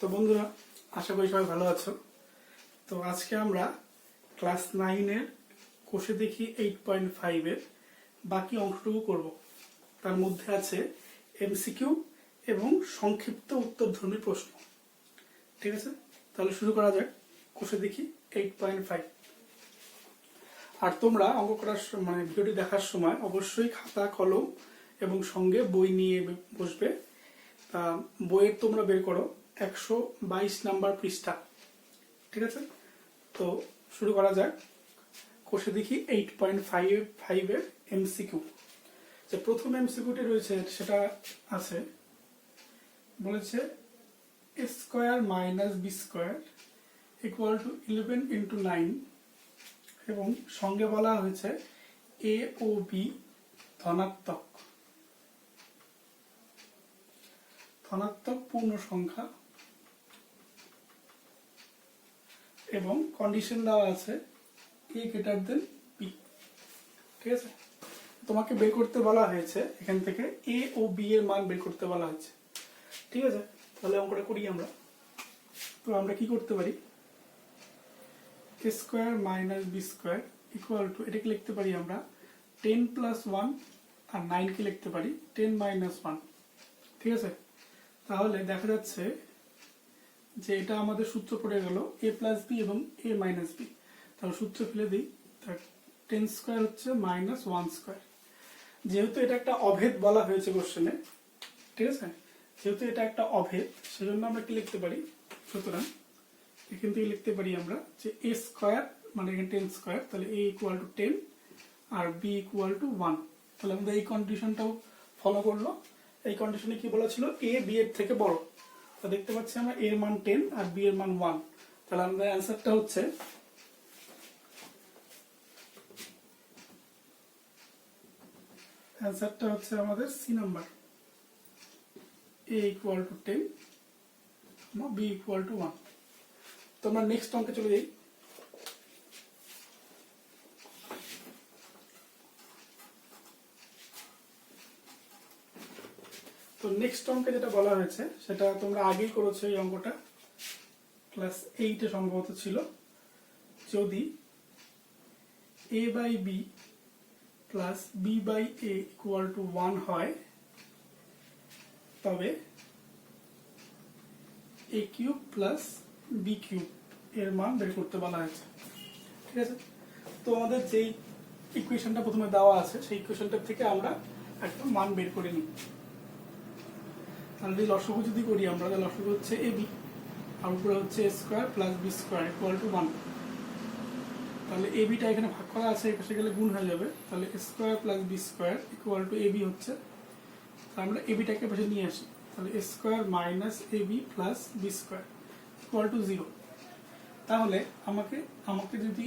তো বন্ধুরা, আশা করি সবাই ভালো আছো। তো আজকে আমরা ক্লাস 9 এর কোষে দেখি 8.5 এর বাকি অংশটুকু করব। তার মধ্যে আছে এমসিকিউ এবং সংক্ষিপ্ত উত্তরধর্মী প্রশ্ন। ঠিক আছে, তাহলে শুরু করা যাক। কোষে দেখি 8.5। আর তোমরা অঙ্ক করার ভিডিওটি দেখার সময় অবশ্যই খাতা কলম এবং সঙ্গে বই নিয়ে বসবে। বইয়ের তোমরা বের করো 122 নাম্বার পৃষ্ঠা। ঠিক আছে, তো শুরু করা যাক। কোষে দেখি 8.5 এর এমসিকিউ। যে প্রথম এমসিকিউটি রয়েছে সেটা আছে, বলেছে a square minus B square equal to 11 into 9 এবং সঙ্গে বলা হয়েছে এ ও বি ধনাত্মক পূর্ণ সংখ্যা এবং কন্ডিশন দেওয়া আছে a গ্রেটার দেন বি। ঠিক আছে, তোমাকে বের করতে বলা হয়েছে এখান থেকে a ও b এর মান বের করতে বলা হয়েছে। ঠিক আছে, তাহলে অঙ্কটা করি আমরা। তো আমরা কি করতে পারি, a square minus B square equal to, এটাকে লিখতে পারি আমরা 10 প্লাস 1 আর 9 কে লিখতে পারি 10 মাইনাস 1। ঠিক আছে, তাহলে দেখা যাচ্ছে যে এটা আমাদের সূত্র পড়ে গেল a প্লাস বি এবং a মাইনাস বি। তাহলে সূত্র ফেলে দিই, 10 স্কোয়ার হচ্ছে মাইনাস 1 স্কোয়ার। যেহেতু এটা একটা অভেদ বলা হয়েছে কোশ্চেনে, ঠিক আছে, যেহেতু এটা একটা অভেদ সেজন্য আমরা কি লিখতে পারি, সুতরাং এখান থেকে লিখতে পারি আমরা যে a স্কোয়ার মানে এখানে 10 স্কোয়ার, তাহলে a ইকুয়াল টু 10 আর b ইকুয়াল টু 1। তাহলে আমাদের এই কন্ডিশনটাও ফলো করলো। এই কন্ডিশনে কি বলা ছিল, a b এর থেকে বড়। তো দেখতে পাচ্ছি আমরা a এর মান 10 আর b এর মান 1। তাহলে আমাদের অ্যান্সারটা হচ্ছে আমাদের C number, a equal to 10 b equal to 1। তো আমরা নেক্সট অঙ্কে চলে যাই। তো নেক্সট অঙ্কে যেটা বলা হয়েছে সেটা তোমরা আগেই করেছো, এই অঙ্কটা ক্লাস 8 এ সম্ভবত ছিল। যদি a by B plus B by A equal to 1 হয় তবে a cube plus B cube এর মান বের করতে বলা হয়েছে। ঠিক আছে, তো আমাদের যেই ইকুয়েশনটা প্রথমে দেওয়া আছে সেই ইকুয়েশনটা থেকে আমরা একটা মান বের করে নিই। তাহলে যদি লসাগু যদি করি আমরা, তাহলে লসাগু হচ্ছে এ বি আর উপরে হচ্ছে a square plus B square equal to 1। তাহলে এ বিটা এখানে ভাগ করা আছে, এপাশে গেলে গুণ হয়ে যাবে। তাহলে a square plus B square equal to a b হচ্ছে, আমরা এ বিটাকে পাশে নিয়ে আসি। তাহলে a square minus a b plus B square equal to 0। তাহলে আমাকে যদি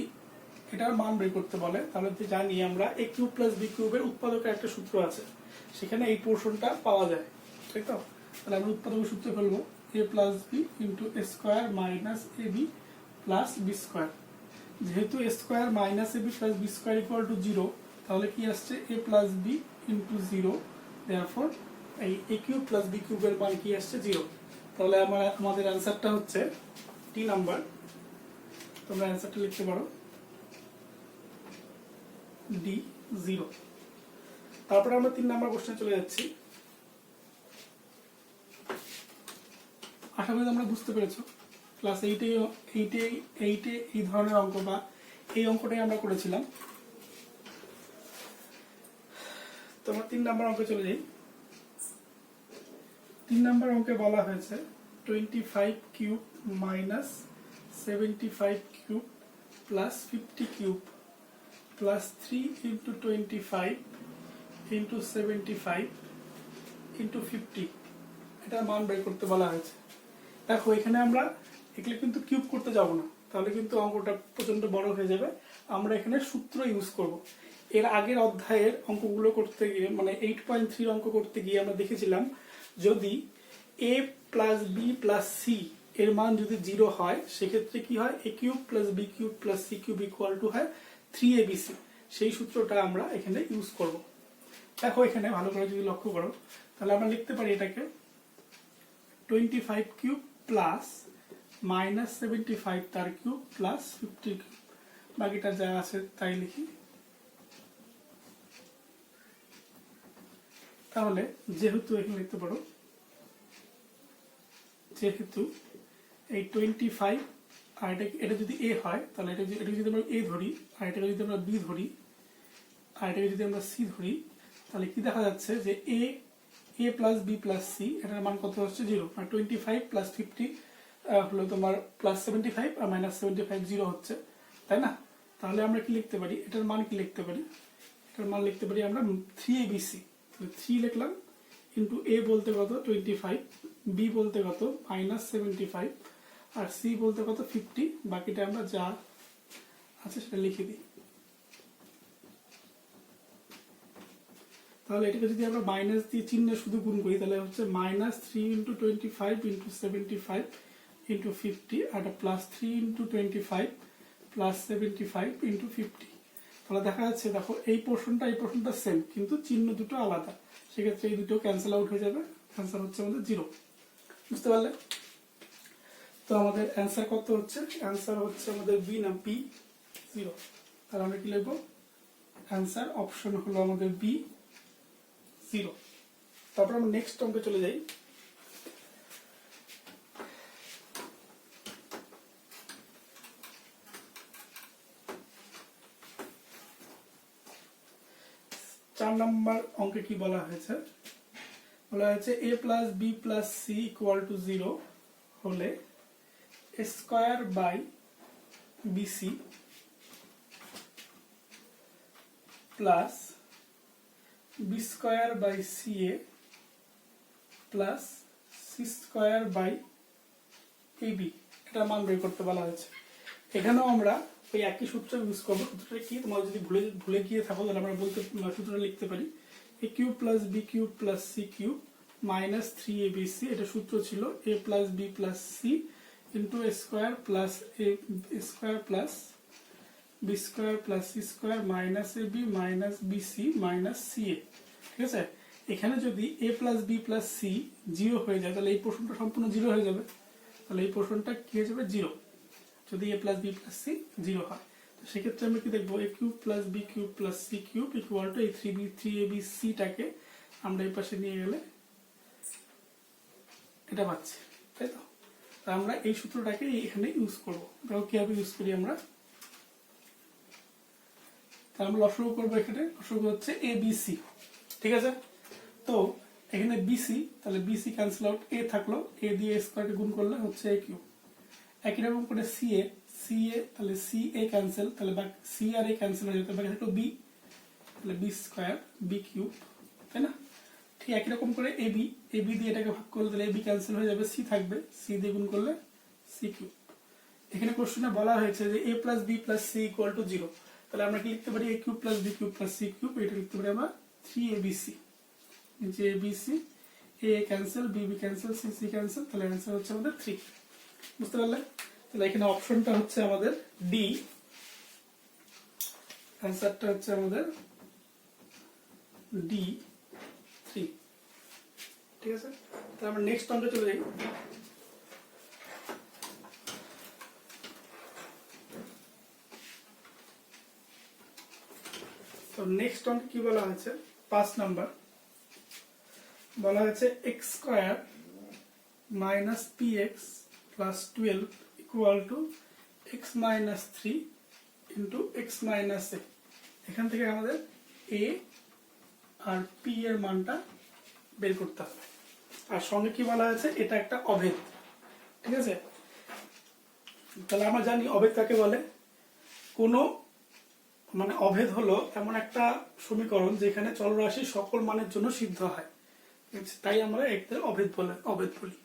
এটার মান বের করতে বলে, তাহলে জানি আমরা এ কিউব প্লাস বি কিউবের উৎপাদকের একটা সূত্র আছে, সেখানে এই পোর্শনটা পাওয়া যায়। ঠিক তো, তাহলে আমরা উৎপাদকের সূত্র ফেলবো a plus b into a square minus a b plus B square. যেহেতু a square minus a b plus B square equal to 0, তাহলে কি আসছে a plus b into 0, therefore এই এ কিউব প্লাস বি কিউবের মান কি আসছে 0। তাহলে আমাদের অ্যান্সারটা হচ্ছে টি নাম্বার। তোমরা অ্যান্সারটা লিখতে পারো ডি 0। তারপরে আমরা 3 নাম্বার কোশ্চেনে চলে যাচ্ছি। আশা করি তোমরা বুঝতে পেরেছো, ক্লাস 8 এই ধরনের অঙ্ক বা এই অঙ্কটাই আমরা করেছিলাম। তোমরা 3 নাম্বার অঙ্কে চলে যাই। 3 নাম্বার অঙ্কে বলা হয়েছে 25 cube minus 75 cube plus 50 cube plus 3 into 25 into 75 into 50 এটার মান বের করতে বলা হয়েছে। দেখো এখানে আমরা এগুলো কিন্তু কিউব করতে যাব না, তাহলে কিন্তু অঙ্কটা প্রচন্ড বড় হয়ে যাবে। আমরা এখানে সূত্র ইউজ করব। এর আগের অধ্যায়ের অঙ্কগুলো করতে গিয়ে, মানে 8.3 অঙ্ক করতে গিয়ে আমরা দেখেছিলাম যদি a plus B plus C এর মান যদি 0 হয়, সেক্ষেত্রে কি হয়, a cube plus B cube plus C cube equal to হয় 3abc। সেই সূত্রটা আমরা এখানে ইউজ করব। দেখো এখানে ভালো করে যদি লক্ষ্য করো, তাহলে আমরা লিখতে পারি এটাকে 25 কিউব প্লাস -75 তার কিউব প্লাস 50 কিউব, বাকিটা যা আছে তাই লিখি। তাহলে যেহেতু এখানে লিখতে পারো, যেহেতু এই 25 আর এটা যদি এ হয় তাহলে এটা যদি আমরা এ ধরি, আর এটাকে যদি আমরা বি ধরি, আর এটাকে যদি আমরা সি ধরি, তাহলে কি দেখা যাচ্ছে যে a plus B plus C এটার মান কত হচ্ছে 0, আর 25 প্লাস 50 হলো তোমার প্লাস 75 আর মাইনাস 75 0 হচ্ছে, তাই না? তাহলে আমরা কি লিখতে পারি, এটার মান কি লিখতে পারি, এটার মান লিখতে পারি আমরা 3abc, 3 লিখলাম ইন্টু এ বলতে কত 25, বি বলতে কত -75, আর সি বলতে কত 50, বাকিটা আমরা যা আছে সেটা লিখে দিই। তাহলে এটাকে যদি আমরা মাইনাস দিয়ে চিহ্নে শুধু গুণ করি তাহলে হচ্ছে -3 × 25 × 75 × 50, আর প্লাস 3 × 25 প্লাস 75 × 50। তাহলে দেখা যাচ্ছে, দেখো এই পোর্শনটা সেম, কিন্তু চিহ্ন দুটো আলাদা, সেক্ষেত্রে এই দুটো ক্যান্সেল আউট হয়ে যাবে, অ্যান্সার হচ্ছে আমাদের 0। বুঝতে পারলে? তো আমাদের অ্যান্সার কত হচ্ছে, অ্যান্সার হচ্ছে আমাদের বি না পি 0। তাহলে আমরা কি লিখবো, অ্যান্সার অপশন হলো আমাদের বি 0। তারপর আমরা নেক্সট অঙ্কে চলে যাই। চার নম্বর অঙ্কে কি বলা হয়েছে, বলা হয়েছে a plus B plus C equal to 0 হলে a square by BC plus B square by C A plus C square by A B, এটা মান বের করতে বলা হয়েছে। এখানেও আমরা ওই একই সূত্র ইউজ করবো। সূত্রটা কি, তোমরা যদি ভুলে গিয়ে থাকো তাহলে আমরা সূত্রটা লিখতে পারি a cube plus B cube plus C cube minus 3abc, এটা সূত্র ছিল a plus B plus c into a square plus a square plus B square plus C square minus a b minus b c minus c a. ঠিক আছে, এখানে যদি a plus B plus c 0 হয়ে যায় তাহলে এই পোর্শনটা সম্পূর্ণ 0 হয়ে যাবে, তাহলে এই পোর্শনটা কি হয়ে যাবে 0, যদি a plus B plus c 0 হয়। তো সেক্ষেত্রে আমরা কি দেখবো, a cube plus B cube plus C cube equal to এই 3ab/3abc-টাকে আমরা এই পাশে নিয়ে গেলে এটা পাচ্ছি, তাই তো? আমরা এই সূত্রটাকে এখানে ইউজ করবো। দেখো কিভাবে ইউজ করি আমরা। তাহলে আমরা লসাগু করবো, এখানে লসাগু হচ্ছে এ বি সি। ঠিক আছে, তো এখানে বিসি, তাহলে বিসি ক্যান্সেল আউট, এ থাকলো, এ দিয়ে স্কোয়ারকে গুণ করলে হচ্ছে এ কিউব। একই রকম করে সি এ, তাহলে সি এ ক্যান্সেল, তাহলে সি আর এ ক্যান্সেল হয়ে যেতে, বাকি থাকলো বি, তাহলে বি স্কোয়ার বি কিউব, তাই না? ঠিক একই রকম করে এ বি দিয়ে এটাকে ভাগ করলে তাহলে এ বি ক্যান্সেল হয়ে যাবে, সি থাকবে, সি দিয়ে গুণ করলে সি কিউব। এখানে কোশ্চেনে বলা হয়েছে যে a plus B plus C equal to 0, তাহলে আমরা কি লিখতে পারি, a cube plus B cube plus C cube, এটা লিখতে পারি আমরা 3abc, নিচে abc, a cancel, b cancel, c cancel, তাহলে অ্যান্সার হচ্ছে আমাদের 3। বুঝতে পারলে? তাহলে এখানে অপশনটা হচ্ছে আমাদের ডি, অ্যান্সারটা হচ্ছে আমাদের ডি 3। ঠিক আছে, তাহলে আমরা নেক্সট অঙ্কে চলে যাই। তো নেক্সট অঙ্কে কি বলা হয়েছে, 5 নাম্বার, বলা হয়েছে x square minus p x plus 12 equal to x minus 3 into x minus a. এখান থেকে আমাদের এ আর পি এর মানটা বের করতে হবে। আর সঙ্গে কি বলা হয়েছে, এটা একটা অভেদ। ঠিক আছে, তাহলে আমরা জানি অভেদ কাকে বলে, কোনো মানে অভেদ হলো এমন একটা সমীকরণ যেখানে চলরাশি সকল মানের জন্য সিদ্ধ হয়, তাই আমরা একে অভেদ বলি।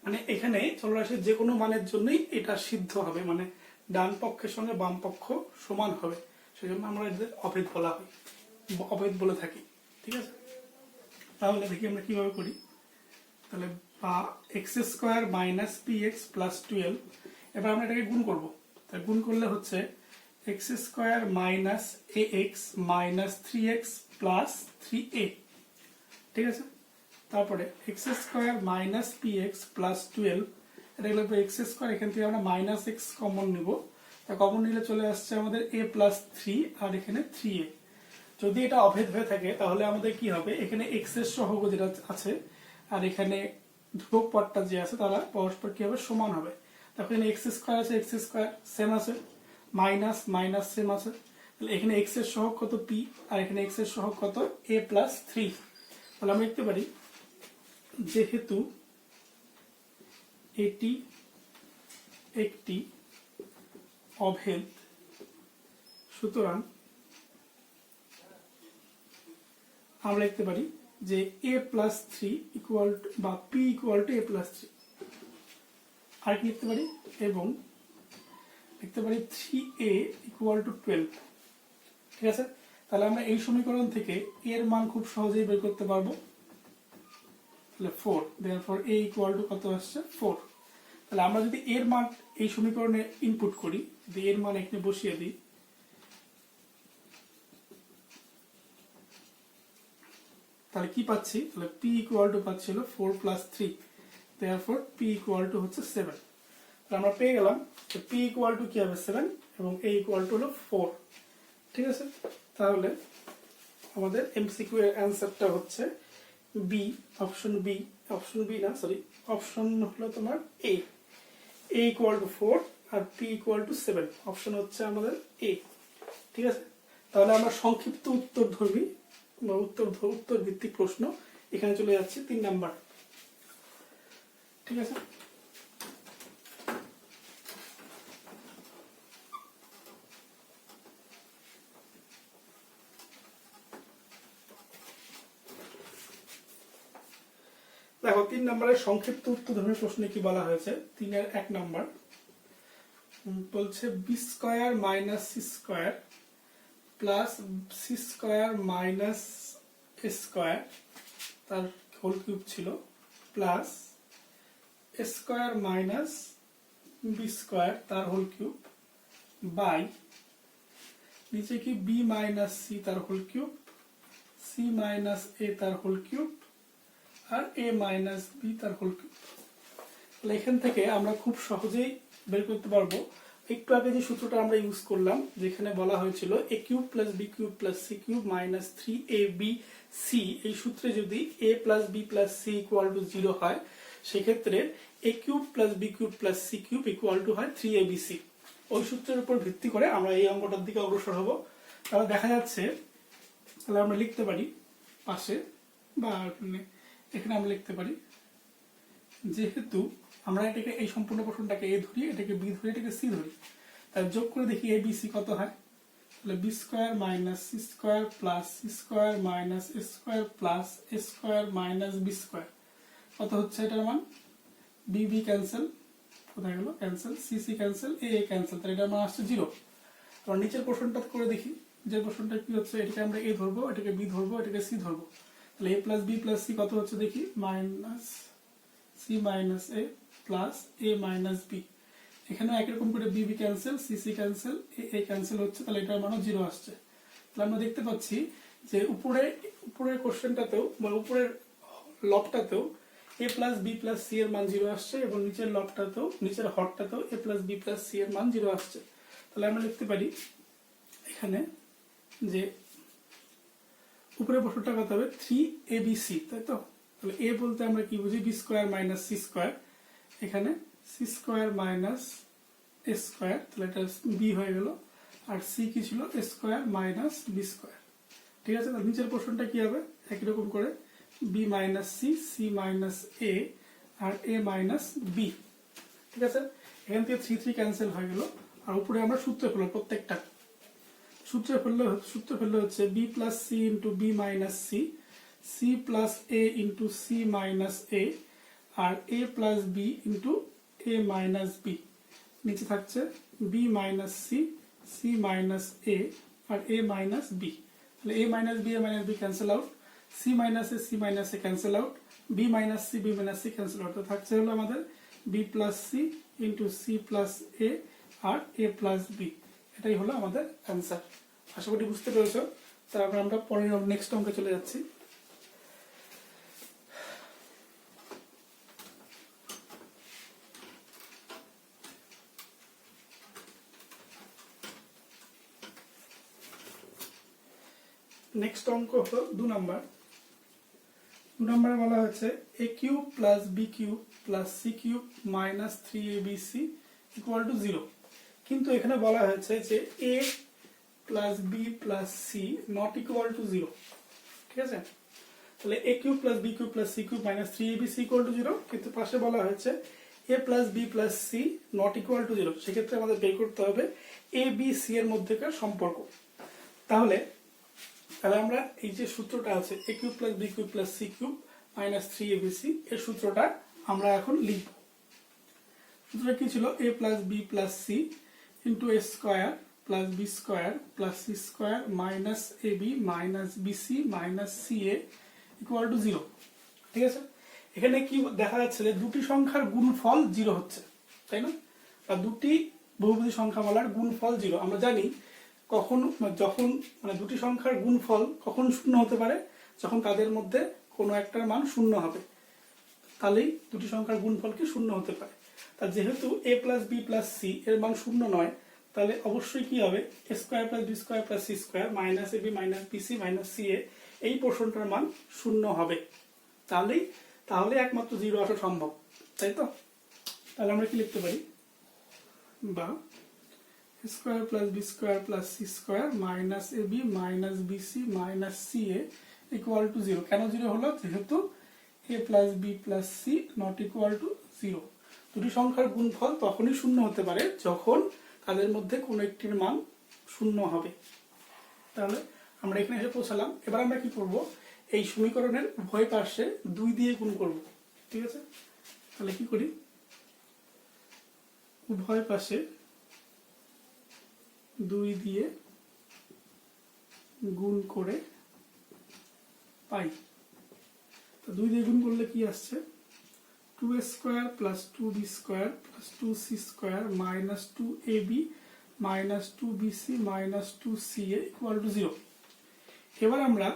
মানে এখানে চলরাশির যে কোনো মানের জন্যই এটা সিদ্ধ হবে, মানে ডান পক্ষের সঙ্গে বাম পক্ষ সমান হবে, সেজন্য আমরা এদের অভেদ অভেদ বলে থাকি। ঠিক আছে, তাহলে দেখি আমরা কিভাবে করি। তাহলে x square minus p x plus 12, এবার আমরা এটাকে গুণ করবো। তাহলে গুণ করলে হচ্ছে x square minus a x minus 3x plus 3a। ঠিক আছে, তারপরে x square minus p x plus 12, এটা হলো এক্স স্কোয়ার, এখান থেকে আমরা মাইনাস এক্স কমন নিব, তা কমন নিলে চলে আসছে আমাদের এ প্লাস থ্রি আর এখানে থ্রি এ। যদি এটা অভেদ হয়ে থাকে তাহলে আমাদের কি হবে, এখানে এক্স এর সহগ যেটা আছে আর এখানে ধ্রুবক পদটা যে আছে তারা পরস্পর কি হবে, সমান হবে। তখন এখানে এক্স স্কোয়ার আছে, এক্স স্কোয়ার সেম আছে, মাইনাস মাইনাস সেম আছে, তাহলে এখানে এক্স এর সহগ কত পি আর এখানে এক্স এর সহগ কত এ প্লাস থ্রি। তাহলে আমরা লিখতে পারি যেহেতু এটি একটি অভেদ সুতরাং আমরা লিখতে পারি যে এ প্লাস থ্রি ইকুয়াল বা p equal to a plus three. আর কি লিখতে পারি, এবং লিখতে পারি থ্রি এ ইকুয়াল টু 12। ঠিক আছে, তাহলে আমরা এই সমীকরণ থেকে এর মান খুব সহজেই বের করতে পারবো। তাহলে 4, therefore a ইকুয়াল টু কত আসছে 4। তাহলে আমরা যদি এর মান এই সমীকরণে ইনপুট করি, যদি এর মান এখানে বসিয়ে দিই, তাহলে কি পাচ্ছি, তাহলে p ইকুয়াল টু পাচ্ছিল 4 plus 3, therefore p equal two হচ্ছে 7। তাহলে আমরা পেয়ে গেলাম যে p ইকুয়াল টু কি হবে 7 এবং a ইকুয়াল টু হলো 4। ঠিক আছে, তাহলে আমাদের এমসিকিউ এর অ্যানসারটা হচ্ছে b, option b, option b না সরি, অপশন হলো তোমার এ ইকুয়াল টু 4 আর p ইকুয়াল টু 7, অপশন হচ্ছে আমাদের এ। ঠিক আছে, তাহলে আমরা সংক্ষিপ্ত উত্তর ধর্মী বা উত্তর ভিত্তিক প্রশ্ন এখানে চলে যাচ্ছে 3 নাম্বার। ঠিক আছে, দেখো 3 নম্বরের সংক্ষিপ্ত উত্তরধর্মী প্রশ্নে কি বলা হয়েছে। 3-এর 1 নম্বর বলছে b square minus c square plus c square minus a square তার হোল কিউব ছিল plus a square minus B square তার হোল কিউব বাই নিচে কি বি মাইনাস সি তার whole cube, c minus a তার হোল কিউব আর a minus b তার whole cube. তাহলে এখান থেকে আমরা খুব সহজেই বের করতে পারবো। একটু আগে যে সূত্রটা আমরা ইউজ করলাম, যেখানে বলা হয়েছিল a cube plus B cube plus C cube minus 3ab c, এই সূত্রে যদি a plus B plus C equal to 0 হয়, সেক্ষেত্রে a cube plus B cube plus C cube equal to হয় 3abc। ওই সূত্রের উপর ভিত্তি করে আমরা এই অঙ্কটার দিকে অগ্রসর হব। তাহলে দেখা যাচ্ছে, তাহলে আমরা লিখতে পারি পাশে বা এখানে আমরা লিখতে পারি যেহেতু আমরা এটাকে এই সম্পূর্ণ প্রশ্নটাকে এ ধরি, এটাকে বি ধরি, এটাকে সি ধরি, তাই যোগ করে দেখি এ বি সি কত হয়। তাহলে b square minus C square plus C square minus A square plus a square minus B square কত হচ্ছে, এটার মান বি বি ক্যান্সেল, কোথায় গেল cancel, c c cancel, a a cancel, তাহলে এটার মান আসছে 0। আবার নিচের পোর্শনটা করে দেখি, যে পোর্শনটা কি হচ্ছে, এটাকে আমরা এ ধরবো, এটাকে বি ধরবো, এটাকে সি ধরবো। তাহলে a plus B plus c কত হচ্ছে দেখি, minus c minus A plus a minus b. এখানে একরকম করে b b cancel, c c cancel, a a cancel হচ্ছে, তাহলে এটার মানও 0 আসছে। তাহলে আমরা দেখতে পাচ্ছি যে উপরের কোশ্চেনটাতেও বা উপরের লবটাতেও এ প্লাস বি প্লাস সি এর মান 0 আসছে এবং নিচের লবটাতেও, নিচের হরটাতেও এ প্লাস বি প্লাস সি এর মান 0 আসছে। তাহলে আমরা লিখতে পারি এখানে যে উপরের প্রশ্নটা কত হবে 3abc, তাই তো। তাহলে এ বলতে আমরা কি বুঝি, B square minus C square, এখানে সি স্কোয়ার মাইনাস এ স্কোয়ার, তাহলে এটা বি হয়ে গেল, আর সি কি ছিল A square minus B square. ঠিক আছে, তাহলে নিচের পোর্শনটা কি হবে, একই রকম করে b minus c, c minus a আর এ মাইনাস বি। ঠিক আছে, এখান থেকে 3 ক্যান্সেল হয়ে গেল, আর উপরে আমরা সূত্র ফেলব প্রত্যেকটা। সূত্র ফেললে হচ্ছে b plus c into b minus c, c plus a into c minus a আর a plus b into a minus b. নিচে থাকছে b minus c, c minus a আর এ মাইনাস বি। তাহলে a minus b, a minus b cancel out, c minus a cancel out, b minus c cancel out. তো থাকছে হলো আমাদের b plus c into c plus a আর a plus B. এটাই হলো আমাদের answer. আশা করি বুঝতে পেরেছ। তারপর আমরা পরের নেক্সট অঙ্কে চলে যাচ্ছি। নেক্সট অঙ্ক হলো 2 নাম্বার। 2 নম্বরে বলা হয়েছে a cube plus b cube plus c cube minus 3abc equal to 0, কিন্তু এখানে বলা হয়েছে যে a plus b plus c not equal to 0। ঠিক আছে, তাহলে a cube plus b cube plus c cube minus 3abc equal to 0, কিন্তু পাশে বলা হয়েছে a plus b plus c not equal to 0। সেক্ষেত্রে আমাদের বের করতে হবে a b c এর মধ্যেকার সম্পর্ক। তাহলে আমরা এই যে সূত্রটা আছে a cube plus b cube plus c cube minus 3abc এর সূত্রটা আমরা এখন লিখব। সূত্রটা কি ছিল? a plus b plus c into a square plus b square plus c square minus ab minus bc minus ca equal to 0। ঠিক আছে, এখানে কি দেখা যাচ্ছে যে দুটি সংখ্যার গুণফল 0 হচ্ছে, তাই না? আর দুটি বহুপদী সংখ্যামালার গুণফল 0। আমরা জানি কখন যখন দুটি সংখ্যার গুণফল কখন শূন্য হতে পারে, যখন তাদের মধ্যে কোনো একটার মান শূন্য হবে, তাহলেই দুটি সংখ্যার গুণফল কি শূন্য হতে পারে। তা যেহেতু a plus b plus c এর মান শূন্য নয়, তাহলে অবশ্যই কি হবে a square plus b square plus c square minus ab minus bc minus ca এই পোর্শনটার মান শূন্য হবে। তাহলে একমাত্র 0 আসা সম্ভব, তাই তো? তাহলে আমরা কি লিখতে পারি? বা square plus B square plus C square minus ab minus bc minus ca equal to 0। কেন 0 হলো? যেহেতু a plus B plus C not equal to 0। দুটি সংখ্যার গুণফল তখনই শূন্য হতে পারে যখন তাদের মধ্যে কোনো একটির মান শূন্য হবে। তাহলে আমরা এখানে এসে পৌঁছালাম। এবার আমরা কি করব? এই সমীকরণের উভয় পাশে 2 দিয়ে গুণ করব। ঠিক আছে, তাহলে কি করি? উভয় পাশে 2 দিয়ে গুণ করে পাই। তো 2 দিয়ে গুণ করলে কি আসছে? 2a square plus 2b square plus 2c square minus 2ab minus 2bc minus 2ca equal to 0। এবার আমরা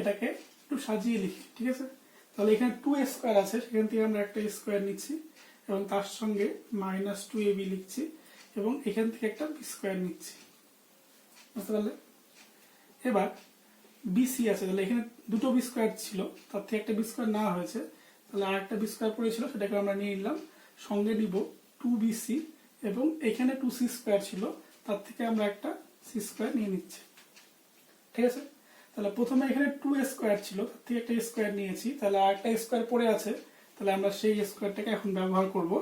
এটাকে একটু সাজিয়ে লিখি। ঠিক আছে, তাহলে এখানে 2a স্কোয়ার আছে, সেখান থেকে আমরা একটা স্কোয়ার নিচ্ছি এবং তার সঙ্গে মাইনাস 2ab লিখছি এবং এখান থেকে একটা b স্কোয়ার নিচ্ছি। বুঝতে পারলে? এবার bc আছে, তাহলে এখানে দুটো b স্কোয়ার ছিল, তার থেকে একটা b স্কোয়ার নেওয়া হয়েছে, তাহলে আর একটা b স্কোয়ার পড়েছিল, সেটাকে আমরা নিয়ে নিলাম। সঙ্গে নিব 2bc এবং এখানে 2c স্কোয়ার ছিল, তার থেকে আমরা একটা c স্কোয়ার নিয়ে নিচ্ছি। ঠিক আছে, তাহলে প্রথমে এখানে 2a স্কোয়ার ছিল, তার থেকে একটা স্কোয়ার নিয়েছি, তাহলে আর একটা স্কোয়ার পড়ে আছে, তাহলে আমরা সেই স্কোয়ারটাকে এখন ব্যবহার করব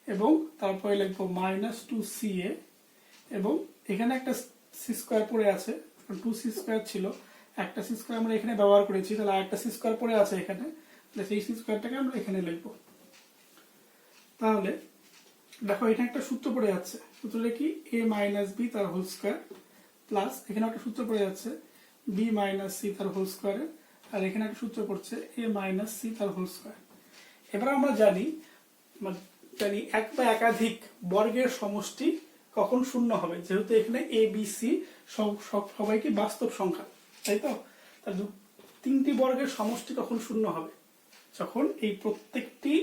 এবং তারপরে লিখব মাইনাস 2ca এবং এখানে একটা c স্কোয়ার পড়ে আছে, 2c স্কোয়ার ছিল, একটা c স্কোয়ার আমরা এখানে ব্যবহার করেছি, তাহলে আরেকটা c স্কোয়ার পড়ে আছে এখানে, তাহলে সেই c স্কোয়ারটাকে আমরা এখানে লিখব। তাহলে দেখো এখানে একটা সূত্র পড়ে যাচ্ছে, সূত্রটা কি? a মাইনাস b তার হোল স্কোয়ার প্লাস এখানে একটা সূত্র পড়ে যাচ্ছে b মাইনাস c তার হোল স্কোয়ারের, আর এখানে একটা সূত্র পড়ছে a মাইনাস c তার হোল স্কোয়ার। এবার আমরা জানি এক বা একাধিক বর্গের সমষ্টি কখন শূন্য হবে, যেহেতু এখানে a b c সবাই কি বাস্তব সংখ্যা, তাই তো? তার 3টি বর্গের সমষ্টি কখন শূন্য হবে? যখন এই প্রত্যেকটি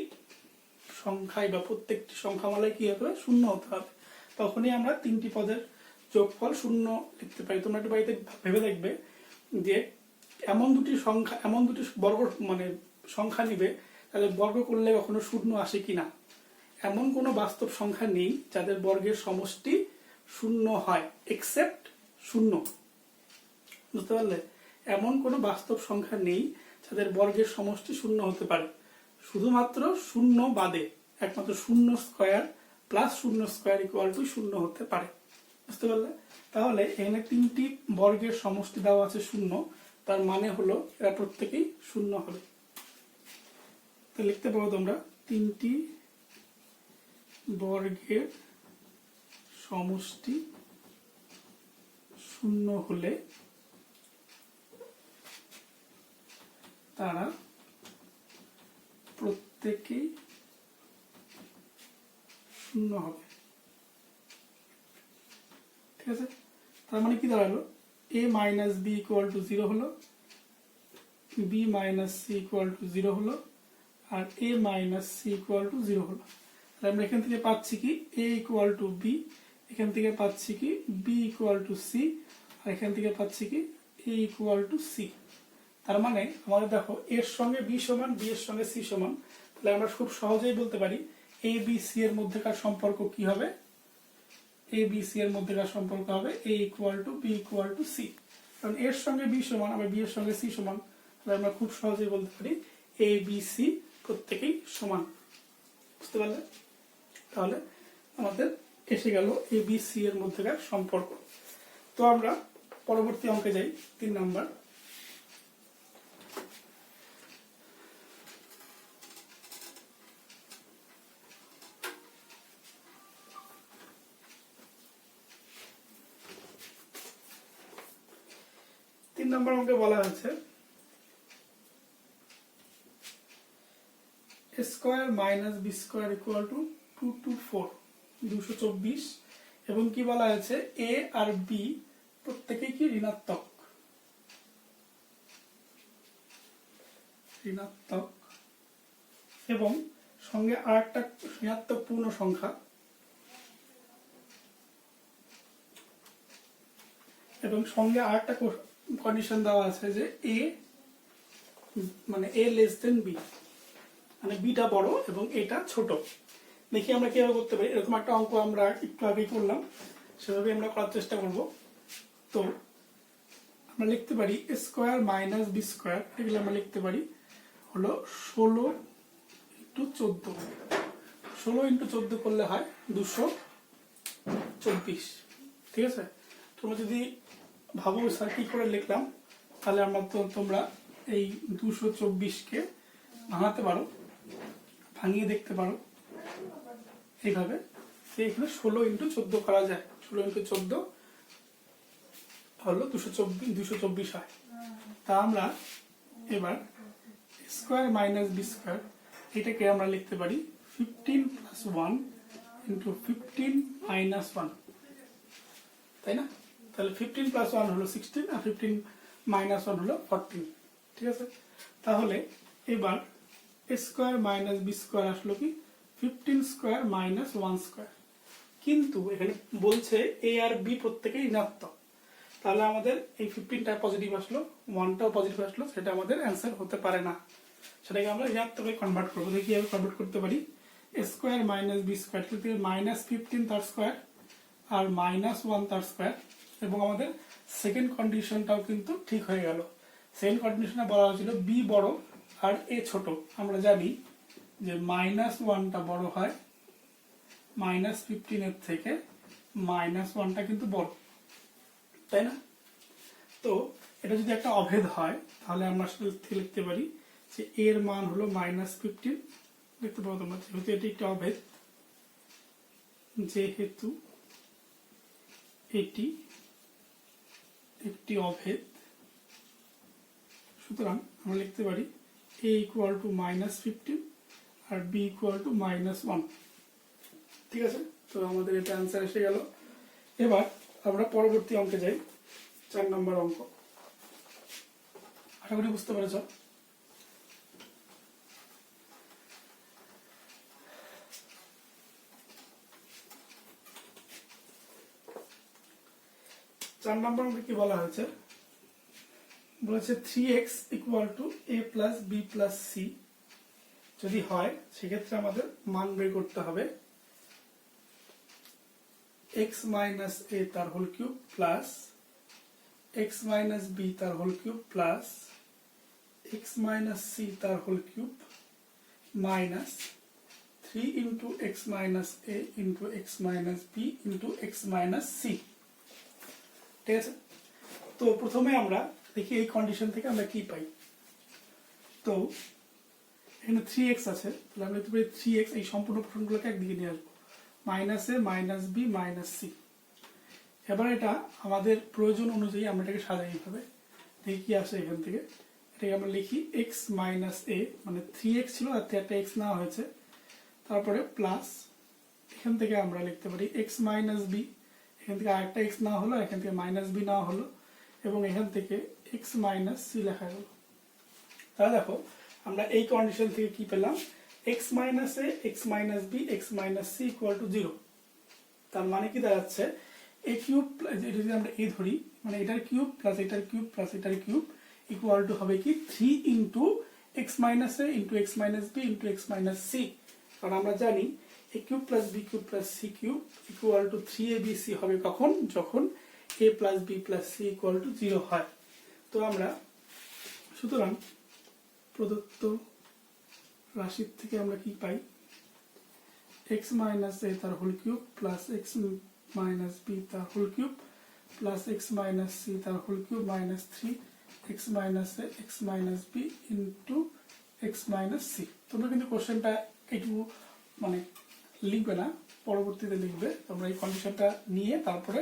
সংখ্যায় বা প্রত্যেকটি সংখ্যামালায় কি হবে? শূন্য হতে হবে। তখনই আমরা 3টি পদের যোগফল শূন্য লিখতে পারি। তোমরা একটু বাড়িতে ভেবে দেখবে যে এমন দুটি বর্গ সংখ্যা নিবে, তাহলে বর্গ করলে কখনো শূন্য আসে কিনা। এমন কোনো বাস্তব সংখ্যা নেই যাদের বর্গের সমষ্টি শূন্য হয়, এক্সেপ্ট শূন্য। বুঝতে পারলে? এমন কোনো বাস্তব সংখ্যা নেই যাদের বর্গের সমষ্টি শূন্য হতে পারে, শুধুমাত্র শূন্য বাদে একমাত্র শূন্য স্কোয়ার প্লাস শূন্য স্কোয়ার ইকুয়াল টু শূন্য হতে পারে। বুঝতে পারলে? তাহলে এখানে 3টি বর্গের সমষ্টি দেওয়া আছে শূন্য, তার মানে হলো এরা প্রত্যেকেই শূন্য হবে। তো লিখতে পারো তোমরা 3টি বর্গের সমষ্টি শূন্য হলে তারা প্রত্যেকেই শূন্য হবে। ঠিক আছে, তার মানে কি দাঁড়ালো? a minus b equal to 0 হলো, b minus c equal to 0 হলো, আর a minus c equal to 0 হলো। আমরা এখান থেকে পাচ্ছি কি a ইকুয়াল টু b, এখান থেকে পাচ্ছি কি b ইকুয়াল টু c, আর এখান থেকে পাচ্ছি কি এ ইকুয়াল টু সি। তার মানে আমাদের দেখো এর সঙ্গে বি সমান, বি এর সঙ্গে সি সমান, তাহলে আমরা খুব সহজেই বলতে পারি এ বি সি এর মধ্যেকার সম্পর্ক কি হবে, এ বি সি এর মধ্যেকার সম্পর্ক হবে a equal to b equal to c. কারণ এর সঙ্গে বি সমান, আবার বি এর সঙ্গে সি সমান, তাহলে আমরা খুব সহজেই বলতে পারি এ বি সি প্রত্যেকেই সমান। বুঝতে পারলে? তাহলে আমাদের এসে গেল এ বি সি এর মধ্যেকার সম্পর্ক। তো আমরা পরবর্তী অঙ্কে যাই, 3 নাম্বার। অঙ্কে বলা হয়েছে a square minus B square equal to 224, 224, এবং কি বলা হয়েছে এ আর বি প্রত্যেকেই কি ঋণাত্মক, এবং সঙ্গে আরেকটা ঋণাত্মক পূর্ণ সংখ্যা, এবং সঙ্গে আরেকটা কন্ডিশন দেওয়া আছে যে এ মানে এ লেস দেন বি, মানে বিটা বড় এবং এটা ছোট। দেখি আমরা কিভাবে করতে পারি। এরকম একটা অঙ্ক আমরা একটু আগেই করলাম, সেভাবে আমরা করার চেষ্টা করব। তো আমরা লিখতে পারি এ স্কয়ার মাইনাস বি স্কয়ার, এগুলো আমরা লিখতে পারি হলো 16 ইন্টু 14। 16 ইন্টু 14 করলে হয় 224। ঠিক আছে? তোমরা যদি ভাবো স্যার কি করে লিখলাম, তাহলে আমরা তোমরা এই 224-কে ভাঙাতে পারো, ভাঙিয়ে দেখতে পারো এইভাবে। এখানে 16 ইন্টু 14 করা যায়, 16 ইন্টু 14 হলো 224 হয়। তা আমরা এবার স্কয়ার মাইনাস বি স্কয়ার, এটাকে আমরা লিখতে পারি 15 প্লাস 1 ইন্টু 15 মাইনাস 1, তাই না? তাহলে 15 প্লাস 1 হলো 16, আর 15 মাইনাস 1 হলো 14। ঠিক আছে? তাহলে এবার এ স্কয়ার মাইনাস বি স্কয়ার আসলো কি 15 স্কয়ার মাইনাস 1 স্কয়ার। কিন্তু এখানে বলছে এ আর বি প্রত্যেকেই ঋণাত্মক, তাহলে আমাদের এই 15টা পজিটিভ আসলো, 1টাও পজিটিভ আসলো, সেটা আমাদের অ্যান্সার হতে পারে না। সেটাকে আমরা ঋণাত্মকে কনভার্ট করবো। দেখি কিভাবে কনভার্ট করতে পারি। এ স্কয়ার মাইনাস বি স্কয়ার কিন্তু মাইনাস 15 তার স্কয়ার আর মাইনাস 1 তার স্কয়ার, এবং আমাদের সেকেন্ড কন্ডিশনটাও কিন্তু ঠিক হয়ে গেল। সেকেন্ড কন্ডিশনে বলা হয়েছিল বি বড় আর এ ছোট। আমরা জানি যে মাইনাস 1টা বড় হয় মাইনাস 15 থেকে, মাইনাস 1টা কিন্তু বড়, তাই না? তো এটা যদি একটা অভেদ হয়, তাহলে আমরা লিখতে পারি যে এর মান হলো মাইনাস 15। দেখতে পাবো তোমরা, যেহেতু এটি একটা অভেদ, যেহেতু এটি একটি অভেদ, সুতরাং আমরা লিখতে পারি a ইকুয়াল টু মাইনাস 15 আর b ইকুয়াল টু মাইনাস 1। ঠিক আছে? তো আমাদের এটা অ্যান্সার এসে গেল। এবার আমরা পরবর্তী অঙ্কে যাই, 4 নম্বর অঙ্ক। আশা করি বুঝতে পেরেছ। চার নম্বর অঙ্কে কি বলা হয়েছে, বলেছে 3x equal to a plus B plus C যদি হয়, সেক্ষেত্রে আমাদের মান বের করতে হবে x মাইনাস a তার whole cube plus x minus b তার whole cube plus x minus c তার whole cube minus 3 into x minus a into x minus b into x minus c। ঠিক আছে? তো প্রথমে আমরা দেখি এই কন্ডিশন থেকে আমরা কি পাই। তো এখানে 3x আছে, তাহলে আমরা লিখতে পারি 3x, এই সম্পূর্ণ প্রশ্নগুলোকে একদিকে নিয়ে আসবো, মাইনাস এ মাইনাস বি মাইনাস সি। এবার এটা আমাদের প্রয়োজন অনুযায়ী আমরা এটাকে সাজাই এইভাবে। দেখি কি আসে এখান থেকে। এটাকে আমরা লিখি x মাইনাস এ, মানে 3x ছিল আর একটা x নেওয়া হয়েছে, তারপরে প্লাস এখান থেকে আমরা লিখতে পারি x মাইনাস বি, এখান থেকে আরেকটা x নেওয়া হলো, এখান থেকে মাইনাস বি নেওয়া হলো, এবং এখান থেকে x মাইনাস সি লেখা গেল। তাহলে দেখো আমরা এই কন্ডিশন থেকে কি পেলাম, x minus A, x minus B, x minus C equal to 0। তার মানে কি দাঁড়াচ্ছে, এ কিউব, এটা যদি আমরা এ ধরি, মানে এটার কিউব প্লাস এটার কিউব প্লাস এটার কিউব ইকুয়াল টু হবে কি 3 into x minus a into x minus b into x minus c. কারণ আমরা জানি a cube plus B cube plus C cube equal to 3abc হবে কখন, যখন a plus B plus C equal to 0 হয়। তো আমরা সুতরাং প্রদত্ত রাশির থেকে আমরা কি পাই, x মাইনাস এ তার whole cube plus x minus b তার whole cube plus x minus c তার whole cube minus 3 x minus a x minus b into x minus c. তোমরা কিন্তু কোশ্চেনটা একটু মানে লিখবে না, পরবর্তীতে লিখবে। তোমরা এই কন্ডিশনটা নিয়ে তারপরে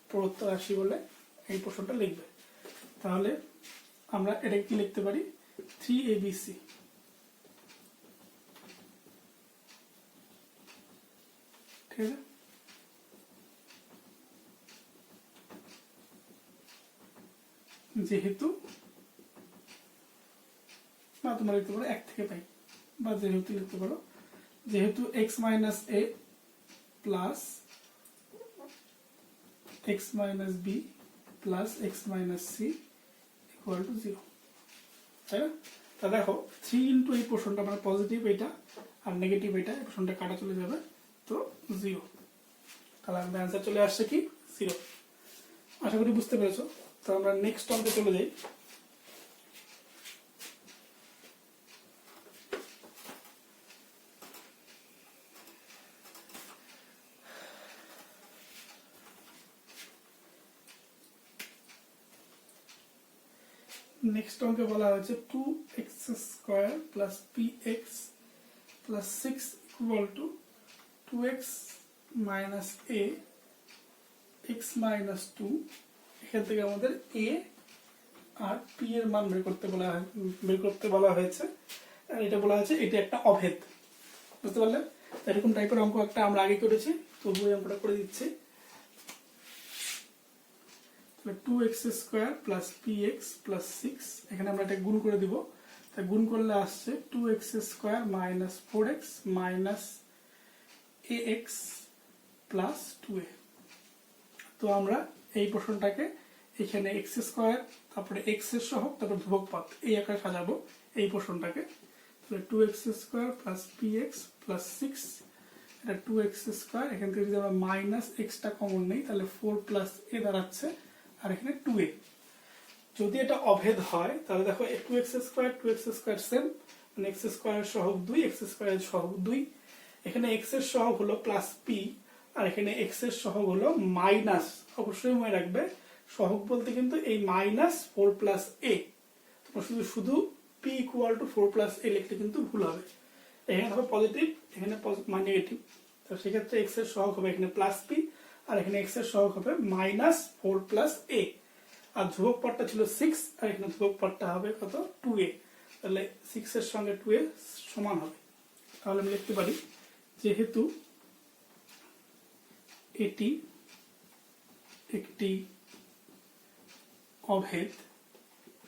প্রদত্ত রাশি বলে এই প্রশ্নটা লিখবে। তাহলে আমরা এটাকে কি লিখতে পারি, 3abc ঠিক আছে। যেহেতু বা তোমরা লিখতে পারো 1 থেকে পাই, বা যেহেতু লিখতে পারো যেহেতু X minus A plus x minus B plus x minus C equal to 0, তাই না? তা দেখো 3 ইন্টু এই পোর্শনটা মানে পজিটিভ এটা আর নেগেটিভ এটা, এই পোর্শনটা কাটা চলে যাবে, তো 0। তাহলে আমাদের অ্যান্সার চলে আসছে কি 0। আশা করি বুঝতে পেরেছো। তো আমরা নেক্সট অঙ্কে চলে যাই। নেক্সট অঙ্কে বলা হয়েছে 2x square plus px plus 6 equal to 2x minus a x minus 2। এখান থেকে আমাদের a আর p এর মান বের করতে বলা হয়েছে। আর এটা বলা হয়েছে এটা একটা অভেদ, বুঝতে পারলে? এরকম টাইপের অঙ্ক একটা আমরা আগে করেছি, তবু এই অঙ্কটা করে দিচ্ছি। 2x square plus px plus 6, এখানে আমরা এটা গুণ করে দিব। তাই গুণ করলে আসছে 2x square minus 4x minus ax plus 2a। তো আমরা এই প্রশ্নটাকে এখানে x স্কোয়ার তারপরে x এর সহগ তারপর ধ্রুবক পদ এই আকারে সাজাবো এই প্রশ্নটাকে। তাহলে 2x square plus px plus 6, এটা 2x স্কোয়ার, এখান থেকে যদি আমরা মাইনাস এক্সটা কমন নেই তাহলে 4 প্লাস a দাঁড়াচ্ছে, আর এখানে 2a। যদি এটা অভেদ হয় তাহলে দেখো 2x স্কোয়ার সেম, মানে x স্কোয়ারের সহগ 2, x স্কোয়ারের সহগ 2। এখানে x এর সহগ হলো প্লাস p, আর এখানে x এর সহগ হলো মাইনাস, অবশ্যই মনে রাখবে সহগ বলতে কিন্তু এই মাইনাস 4 প্লাস a। তোমরা শুধু p equal to 4 plus a লিখলে কিন্তু ভুল হবে। এখানে হবে পজিটিভ, এখানে নেগেটিভ, তো সেক্ষেত্রে x এর সহগ হবে এখানে প্লাস p, আর এখানে x এর সহগ হবে মাইনাস 4 প্লাস a। আর ধ্রুবক পদটা ছিল 6, আর এখানে ধ্রুবক পদটা হবে কত 2a। তাহলে 6 এর সঙ্গে 2a সমান হবে। তাহলে আমি লিখতে পারি যেহেতু এটি একটি অভেদ,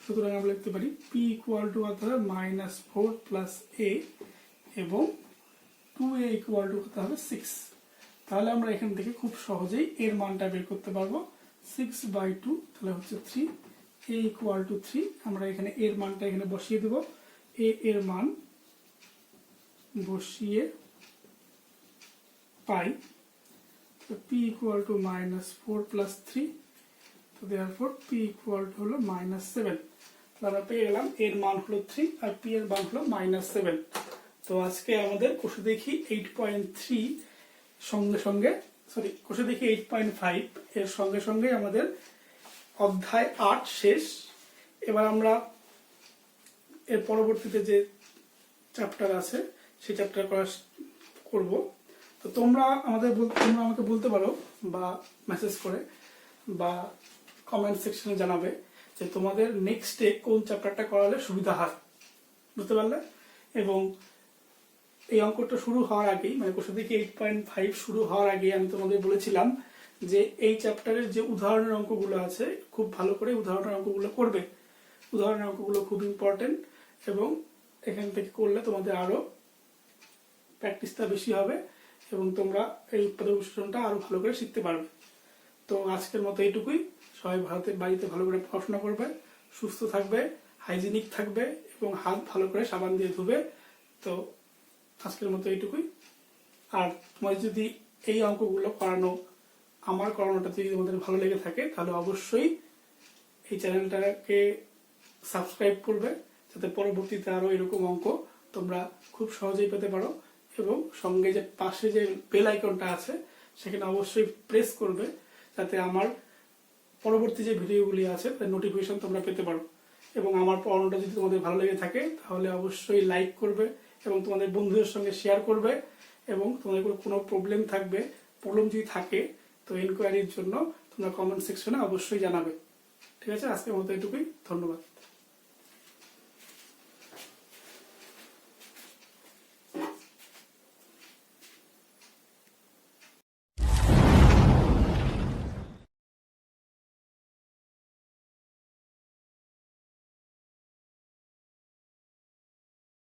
সুতরাং আমরা লিখতে পারি p ইকুয়াল টু হতে হবে মাইনাস 4 প্লাস a এবং 2a ইকুয়াল টু হতে হবে 6। তাহলে আমরা এখান থেকে খুব সহজেই এর মানটা বের করতে পারবো। 6/2 তাহলে হচ্ছে 3, a ইকুয়াল টু 3। আমরা এখানে এর মানটা এখানে বসিয়ে দেব, a এর মান বসিয়ে পাই p equal to minus 4 plus 3, তো দেয়ারফর p ইকুয়াল টু হলো মাইনাস 7। তাহলে আমরা পেয়ে গেলাম এর মান হলো 3 আর p এর মান হলো মাইনাস 7। তো আজকে আমাদের কোষে দেখি 8.3 কোষে দেখি 8.5 এর সঙ্গে সঙ্গে আমাদের অধ্যায় 8 শেষ। এবার আমরা এর পরবর্তীতে যে চ্যাপ্টার আছে সেই চ্যাপ্টার করব। তো তোমরা আমাকে বলতে পারো বা মেসেজ করে বা কমেন্ট সেকশনে জানাবে যে তোমাদের নেক্সটে কোন চ্যাপ্টারটা করালে সুবিধা হয়, বুঝতে পারলে? এবং এই অঙ্কটা শুরু হওয়ার আগেই, মানে কোষে দেখি 8.5 শুরু হওয়ার আগে আমি তোমাদের বলেছিলাম যে এই চ্যাপ্টারের যে উদাহরণের অঙ্কগুলো আছে খুব ভালো করে উদাহরণের অঙ্কগুলো করবে। উদাহরণের অঙ্কগুলো খুব ইম্পর্টেন্ট এবং এখান থেকে করলে তোমাদের আরো প্র্যাকটিসটা বেশি হবে এবং তোমরা এই উৎপাদক বিশ্লেষণটা আরো ভালো করে শিখতে পারবে। তো তো আজকের মতো এইটুকুই। সবাই বাড়িতে ভালো করে পড়াশোনা করবে, সুস্থ থাকবে, হাইজিনিক থাকবে এবং হাত ভালো করে সাবান দিয়ে ধুবে। তো আজকের মতো এইটুকুই। আর তোমার যদি এই অঙ্কগুলো আমার করানোটা যদি তোমাদের ভালো লেগে থাকে তাহলে অবশ্যই এই চ্যানেলটাকে সাবস্ক্রাইব করবে, যাতে পরবর্তীতে আরো এরকম অঙ্ক তোমরা খুব সহজেই পেতে পারো। এবং সঙ্গে যে পাশে যে বেল আইকনটা আছে সেখানে অবশ্যই প্রেস করবে, যাতে আমার পরবর্তী যে ভিডিওগুলি আছে তার নোটিফিকেশন তোমরা পেতে পারো। এবং আমার পড়ানোটা যদি তোমাদের ভালো লেগে থাকে তাহলে অবশ্যই লাইক করবে এবং তোমাদের বন্ধুদের সঙ্গে শেয়ার করবে। এবং তোমাদের কোনো প্রবলেম যদি থাকে তো এনকোয়ারির জন্য তোমরা কমেন্ট সেকশনে অবশ্যই জানাবে। ঠিক আছে, আজকের মতো এটুকুই। ধন্যবাদ।